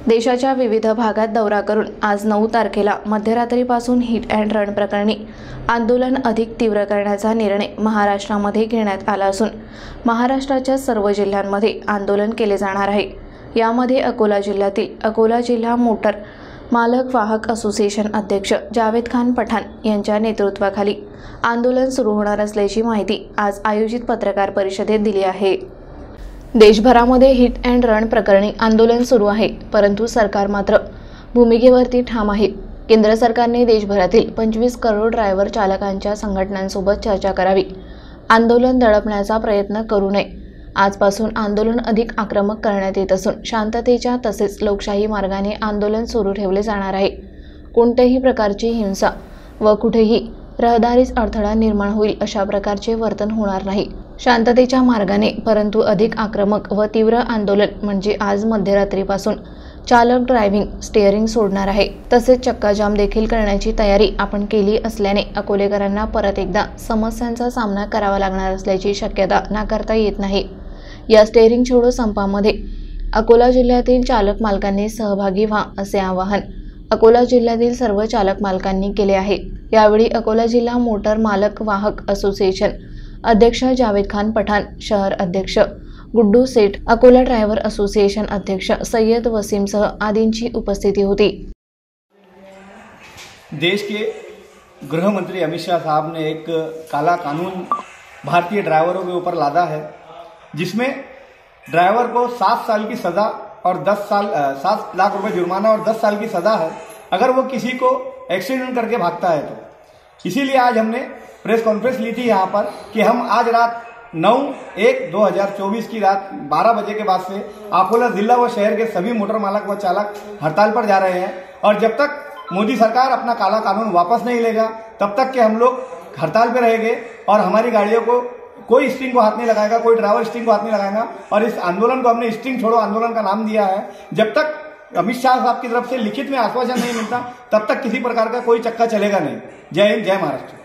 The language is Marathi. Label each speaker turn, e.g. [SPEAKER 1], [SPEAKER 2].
[SPEAKER 1] देशाच्या विविध भागात दौरा करून आज 9 तारखेला मध्यरात्रीपासून हिट अँड रन प्रकरणी आंदोलन अधिक तीव्र करण्याचा निर्णय महाराष्ट्रामध्ये घेण्यात आला असून महाराष्ट्राच्या सर्व जिल्ह्यांमध्ये आंदोलन केले जाणार आहे। यामध्ये अकोला जिल्ह्यातील अकोला जिल्हा मोटर मालक वाहक असोसिएशन अध्यक्ष जावेद खान पठाण यांच्या नेतृत्वाखाली आंदोलन सुरू होणार असल्याची माहिती आज आयोजित पत्रकार परिषदेत दिली आहे। देशभरामध्ये हिट अँड रन प्रकरणी आंदोलन सुरू आहे, परंतु सरकार मात्र भूमिकेवरती ठाम आहे। केंद्र सरकारने देशभरातील 25 करोड ड्रायव्हर चालकांच्या संघटनांसोबत चर्चा करावी, आंदोलन दडपण्याचा प्रयत्न करू नये। आजपासून आंदोलन अधिक आक्रमक करण्यात येत असून शांततेच्या तसेच लोकशाही मार्गाने आंदोलन सुरू ठेवले जाणार आहे। कोणत्याही प्रकारची हिंसा व कुठेही रहदारीस अडथळा निर्माण होईल अशा प्रकारचे वर्तन होणार नाही। शांततेच्या मार्गाने परंतु अधिक आक्रमक व तीव्र आंदोलन म्हणजे आज मध्यरात्रीपासून चालक ड्रायव्हिंग स्टीअरिंग सोडणार आहे, तसेच चक्काजाम देखील करण्याची तयारी आपण केली असल्याने अकोलेकरांना परत एकदा समस्यांचा सामना करावा लागणार असल्याची शक्यता नाकारता येत नाही। या स्टीअरिंग छोडो संपामध्ये अकोला जिल्ह्यातील चालक मालकांनी सहभागी व्हा असे आवाहन अकोला जिल्ह्यातील सर्व चालक मालकांनी केले आहे। यावेळी अकोला जिल्हा मोटर मालक वाहक असोसिएशन अध्यक्ष जावेद खान पठाण, शहर अध्यक्ष गुड्डू सेठ, अकोला ड्रायव्हर असोसिएशन अध्यक्ष सय्यद वसीम सह आदींची उपस्थिति होती।
[SPEAKER 2] देश के गृह मंत्री अमित शाह साहब ने एक काला कानून भारतीय ड्राइवरों के ऊपर लादा है, जिसमें ड्राइवर को 7 साल की सजा और 7 लाख रुपए जुर्माना और 10 साल की सजा है अगर वो किसी को एक्सीडेंट करके भागता है तो। इसीलिए आज हमने प्रेस कॉन्फ्रेंस ली थी यहाँ पर कि हम आज रात 9/1/2024 की रात 12 बजे के बाद से अकोला जिला व शहर के सभी मोटर मालक व चालक हड़ताल पर जा रहे हैं और जब तक मोदी सरकार अपना काला कानून वापस नहीं लेगा तब तक के हम लोग हड़ताल पे रहेंगे और हमारी गाड़ियों को कोई स्टिंग को हाथ नहीं लगाएगा, कोई ड्राइवर स्टिंग को हाथ नहीं लगाएगा। और इस आंदोलन को हमने स्टिंग छोड़ो आंदोलन का नाम दिया है। जब तक अमित शाह साहब की तरफ से लिखित में आश्वासन नहीं मिलता तब तक किसी प्रकार का कोई चक्का चलेगा नहीं। जय हिंद, जय महाराष्ट्र।